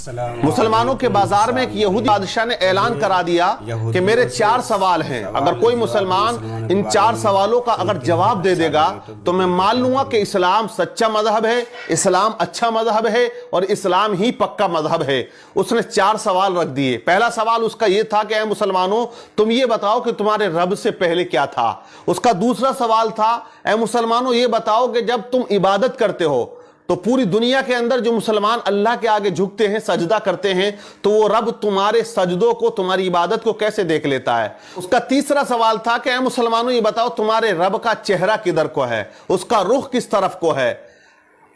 مسلمانوں کے بازار میں ایک یہودی بادشاہ نے اعلان کرا دیا کہ میرے 4 سوال ہیں، اگر کوئی مسلمان ان 4 سوالوں کا اگر جواب دے دے گا تو میں مان لوں گا کہ اسلام سچا مذہب ہے، اسلام اچھا مذہب ہے اور اسلام ہی پکا مذہب ہے۔ اس نے 4 سوال رکھ دیے۔ پہلا سوال اس کا یہ تھا کہ اے مسلمانوں تم یہ بتاؤ کہ تمہارے رب سے پہلے کیا تھا۔ اس کا دوسرا سوال تھا اے مسلمانوں یہ بتاؤ کہ جب تم عبادت کرتے ہو تو پوری دنیا کے اندر جو مسلمان اللہ کے آگے جھکتے ہیں، سجدہ کرتے ہیں، تو وہ رب تمہارے سجدوں کو، تمہاری عبادت کو کیسے دیکھ لیتا ہے۔ اس کا تیسرا سوال تھا کہ اے مسلمانوں یہ بتاؤ تمہارے رب کا چہرہ کدھر کو ہے، اس کا رخ کس طرف کو ہے۔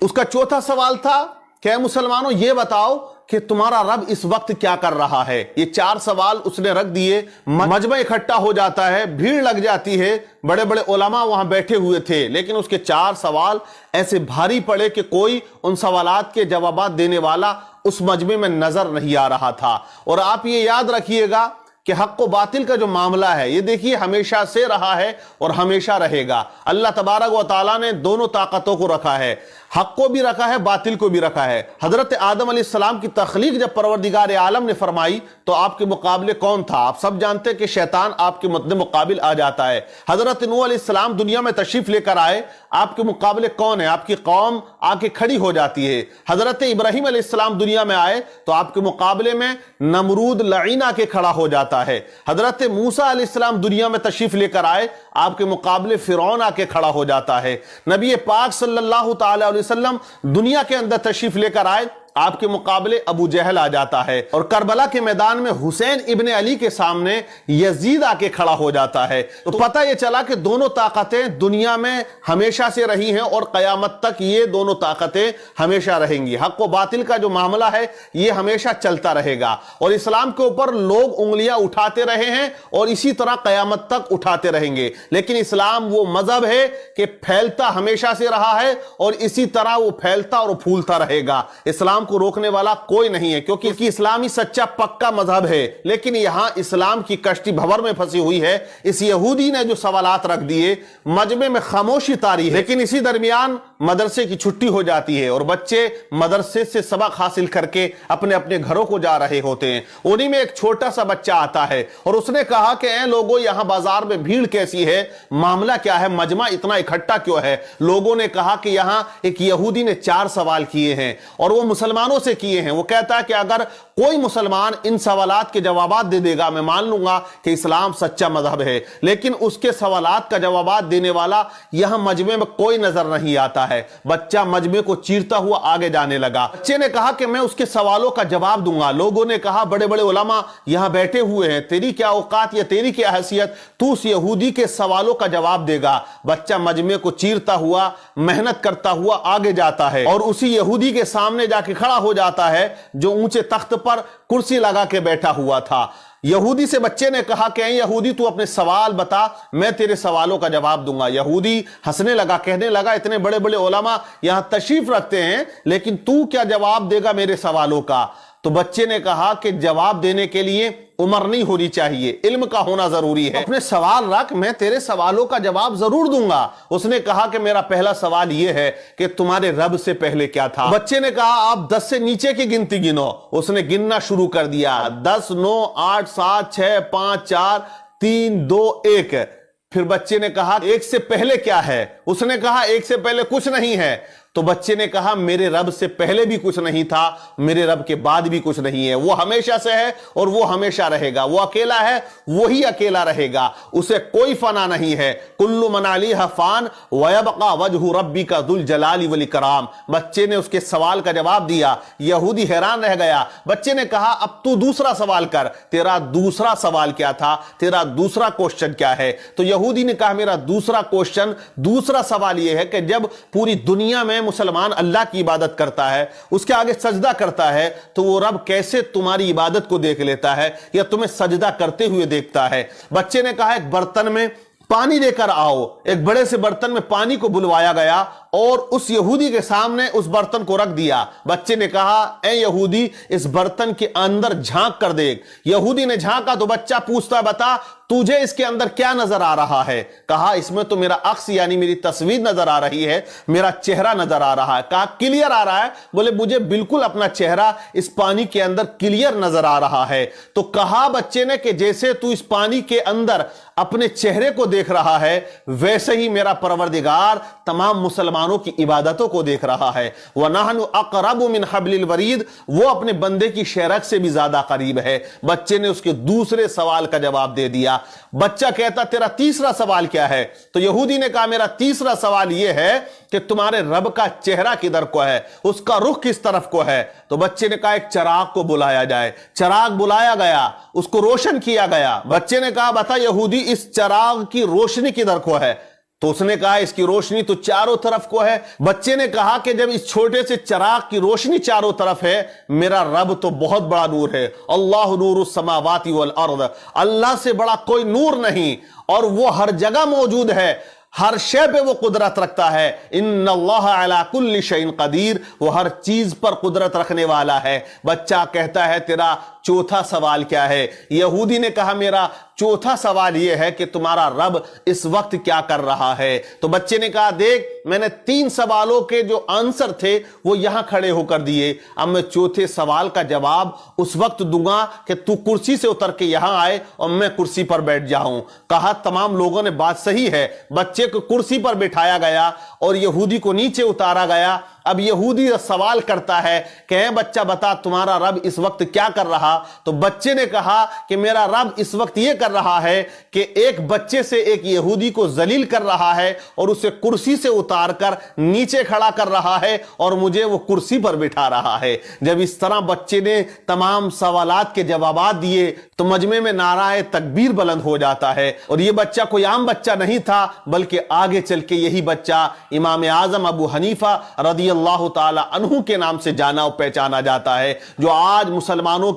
اس کا چوتھا سوال تھا کہ اے مسلمانوں یہ بتاؤ کہ تمہارا رب اس وقت کیا کر رہا ہے۔ یہ 4 سوال اس نے رکھ دیے۔ مجمع اکٹھا ہو جاتا ہے، بھیڑ لگ جاتی ہے، بڑے بڑے علماء وہاں بیٹھے ہوئے تھے، لیکن اس کے 4 سوال ایسے بھاری پڑے کہ کوئی ان سوالات کے جوابات دینے والا اس مجمع میں نظر نہیں آ رہا تھا۔ اور آپ یہ یاد رکھیے گا کہ حق و باطل کا جو معاملہ ہے یہ دیکھیے ہمیشہ سے رہا ہے اور ہمیشہ رہے گا۔ اللہ تبارک و تعالیٰ نے دونوں طاقتوں کو رکھا ہے، حق کو بھی رکھا ہے، باطل کو بھی رکھا ہے۔ حضرت آدم علیہ السلام کی تخلیق جب پروردگار عالم نے فرمائی تو آپ کے مقابلے کون تھا؟ آپ سب جانتے کہ شیطان آپ کے مد مقابل آ جاتا ہے۔ حضرت نوح علیہ السلام دنیا میں تشریف لے کر آئے، آپ کے مقابلے کون ہے؟ آپ کی قوم آ کے کھڑی ہو جاتی ہے۔ حضرت ابراہیم علیہ السلام دنیا میں آئے تو آپ کے مقابلے میں نمرود لعین آ کے کھڑا ہو جاتا ہے۔ حضرت موسیٰ علیہ السلام دنیا میں تشریف لے کر آئے، آپ کے مقابلے فرعون آ کے کھڑا ہو جاتا ہے۔ نبی پاک صلی اللہ تعالی علیہ وسلم دنیا کے اندر تشریف لے کر آئے، آپ کے مقابلے ابو جہل آ جاتا ہے، اور کربلا کے میدان میں حسین ابن علی کے سامنے یزید آ کے کھڑا ہو جاتا ہے۔ تو پتہ یہ چلا کہ دونوں طاقتیں دنیا میں ہمیشہ سے رہی ہیں اور قیامت تک یہ دونوں طاقتیں ہمیشہ رہیں گی۔ حق و باطل کا جو معاملہ ہے یہ ہمیشہ چلتا رہے گا، اور اسلام کے اوپر لوگ انگلیاں اٹھاتے رہے ہیں اور اسی طرح قیامت تک اٹھاتے رہیں گے، لیکن اسلام وہ مذہب ہے کہ پھیلتا ہمیشہ سے رہا ہے اور اسی طرح وہ پھیلتا اور پھولتا رہے گا۔ اسلام کو روکنے والا کوئی نہیں ہے، کیونکہ اسلامی سچا پکا مذہب ہے، لیکن یہاں اسلام کی کشتی بھور میں پھنسی ہوئی ہے۔ اس یہودی نے جو سوالات رکھ دیے، مجمع میں خاموشی طاری ہے، لیکن اسی درمیان مدرسے کی چھٹی ہو جاتی ہے اور بچے مدرسے سے سبق حاصل کر کے اپنے اپنے گھروں کو جا رہے ہوتے ہیں۔ انہی میں ایک چھوٹا سا بچہ آتا ہے اور اس نے کہا کہ اے لوگوں یہاں بازار میں بھیڑ کیسی ہے، معاملہ کیا ہے، مجمع اتنا اکٹھا کیوں ہے؟ لوگوں نے کہا کہ یہاں ایک یہودی نے 4 سوال کیے ہیں اور وہ مسلمانوں سے کیے ہیں۔ وہ کہتا ہے کہ اگر کوئی مسلمان ان سوالات کے جوابات دے دے گا میں مان لوں گا کہ اسلام سچا مذہب ہے، لیکن اس کے سوالات کا جوابات دینے والا یہاں مجمع میں کوئی نظر نہیں آتا ہے۔ بچہ مجمع کو چیرتا ہوا آگے جانے لگا۔ بچے نے کہا کہ میں اس کے سوالوں کا جواب دوں گا۔ لوگوں نے کہا بڑے بڑے علماء یہاں بیٹھے ہوئے ہیں، تیری کیا اوقات یا تیری کیا حیثیت، تو اس یہودی کے سوالوں کا جواب دے گا؟ بچہ مجمع کو چیرتا ہوا، محنت کرتا ہوا آگے جاتا ہے اور اسی یہودی کے سامنے جا کے کھڑا ہو جاتا ہے جو اونچے تخت پر کرسی لگا کے بیٹھا ہوا تھا۔ یہودی سے بچے نے کہا کہ اے یہودی تو اپنے سوال بتا، میں تیرے سوالوں کا جواب دوں گا۔ یہودی ہنسنے لگا، کہنے لگا اتنے بڑے بڑے علماء یہاں تشریف رکھتے ہیں لیکن تو کیا جواب دے گا میرے سوالوں کا؟ تو بچے نے کہا کہ جواب دینے کے لیے عمر نہیں ہونی چاہیے، علم کا ہونا ضروری ہے۔ اپنے سوال رکھ، میں تیرے سوالوں کا جواب ضرور دوں گا۔ اس نے کہا کہ میرا پہلا سوال یہ ہے کہ تمہارے رب سے پہلے کیا تھا؟ بچے نے کہا آپ 10 سے نیچے کی گنتی گنو۔ اس نے گننا شروع کر دیا، 10 9 8 7 6 5 4 3 2 1۔ پھر بچے نے کہا 1 سے پہلے کیا ہے؟ اس نے کہا 1 سے پہلے کچھ نہیں ہے۔ تو بچے نے کہا میرے رب سے پہلے بھی کچھ نہیں تھا، میرے رب کے بعد بھی کچھ نہیں ہے، وہ ہمیشہ سے ہے اور وہ ہمیشہ رہے گا، وہ اکیلا ہے وہی اکیلا رہے گا، اسے کوئی فنا نہیں ہے۔ کل من علیہا فان ویبقى وجہ ربک ذو الجلال والاکرام۔ بچے نے اس کے سوال کا جواب دیا۔ یہودی حیران رہ گیا۔ بچے نے کہا اب تو دوسرا سوال کر، تیرا دوسرا سوال کیا تھا، تیرا دوسرا کوشچن کیا ہے؟ تو یہودی نے کہا میرا دوسرا کوشچن، دوسرا سوال یہ ہے کہ جب پوری دنیا میں مسلمان اللہ کی عبادت کرتا ہے، اس کے آگے سجدہ کرتا ہے، تو وہ رب کیسے تمہاری عبادت کو دیکھ لیتا ہے یا تمہیں سجدہ کرتے ہوئے دیکھتا ہے؟ بچے نے کہا ایک برتن میں پانی دے کر آؤ۔ ایک بڑے سے برتن میں پانی کو بلوایا گیا اور اس یہودی کے سامنے اس برتن کو رکھ دیا۔ بچے نے کہا اے یہودی اس برتن کے اندر جھانک کر دیکھ۔ یہودی نے جھانکا تو بچہ پوچھتا بتا تجھے اس کے اندر کیا نظر آ رہا ہے؟ کہا اس میں تو میرا عکس یعنی میری تصویر نظر آ رہی ہے، میرا چہرہ نظر آ رہا ہے۔ کہا کلیئر آ رہا ہے؟ بولے مجھے بالکل اپنا چہرہ اس پانی کے اندر کلیئر نظر آ رہا ہے۔ تو کہا بچے نے کہ جیسے تو اس پانی کے اندر اپنے چہرے کو دیکھ رہا ہے، ویسے ہی میرا پروردگار تمام مسلمانوں کی عبادتوں کو دیکھ رہا ہے۔ وَنَحْنُ أَقْرَبُ مِنْ حَبْلِ الْوَرِيدِ، وہ اپنے بندے کی شہرک سے بھی زیادہ قریب ہے۔ بچے نے اس کے دوسرے سوال کا جواب دے دیا۔ بچہ کہتا تیرا تیسرا سوال کیا ہے؟ تو یہودی نے کہا میرا تیسرا سوال یہ ہے کہ تمہارے رب کا چہرہ کدھر کو ہے، اس کا رخ کس طرف کو ہے؟ تو بچے نے کہا ایک چراغ کو بلایا جائے۔ چراغ بلایا گیا، اس کو روشن کیا گیا۔ بچے نے کہا بتا یہودی اس چراغ کی روشنی کدھر کو ہے؟ تو اس نے کہا اس کی روشنی تو چاروں طرف کو ہے۔ بچے نے کہا کہ جب اس چھوٹے سے چراغ کی روشنی چاروں طرف ہے، میرا رب تو بہت بڑا نور ہے۔ اللہ نور السماوات والارض، اللہ سے بڑا کوئی نور نہیں، اور وہ ہر جگہ موجود ہے، ہر شے پہ وہ قدرت رکھتا ہے۔ ان اللہ علی کل شیء قدیر، وہ ہر چیز پر قدرت رکھنے والا ہے۔ بچہ کہتا ہے تیرا چوتھا سوال کیا ہے؟ یہودی نے کہا میرا چوتھا سوال یہ ہے کہ تمہارا رب اس وقت کیا کر رہا ہے؟ تو بچے نے کہا دیکھ میں نے 3 سوالوں کے جو آنسر تھے وہ یہاں کھڑے ہو کر دیے، اب میں چوتھے سوال کا جواب اس وقت دوں گا کہ تو کرسی سے اتر کے یہاں آئے اور میں کرسی پر بیٹھ جاؤں۔ کہا تمام لوگوں نے بات صحیح ہے۔ بچے کو کرسی پر بٹھایا گیا اور یہودی کو نیچے اتارا گیا۔ اب یہودی سوال کرتا ہے کہ اے بچہ بتا تمہارا رب اس وقت کیا کر رہا؟ تو بچے نے کہا کہ میرا رب اس وقت یہ کر رہا ہے کہ ایک بچے سے ایک یہودی کو ذلیل کر رہا ہے اور اسے کرسی سے اتار کر نیچے کھڑا کر رہا ہے اور مجھے وہ کرسی پر بٹھا رہا ہے۔ جب اس طرح بچے نے تمام سوالات کے جوابات دیے تو مجمع میں نعرہ تکبیر بلند ہو جاتا ہے۔ اور یہ بچہ کوئی عام بچہ نہیں تھا، بلکہ آگے چل کے یہی بچہ امام اعظم ابو حنیفہ رضی اللہ تعالی عنہ کے نام سے جانا اور پہچانا جاتا ہے، جو آج مسلمانوں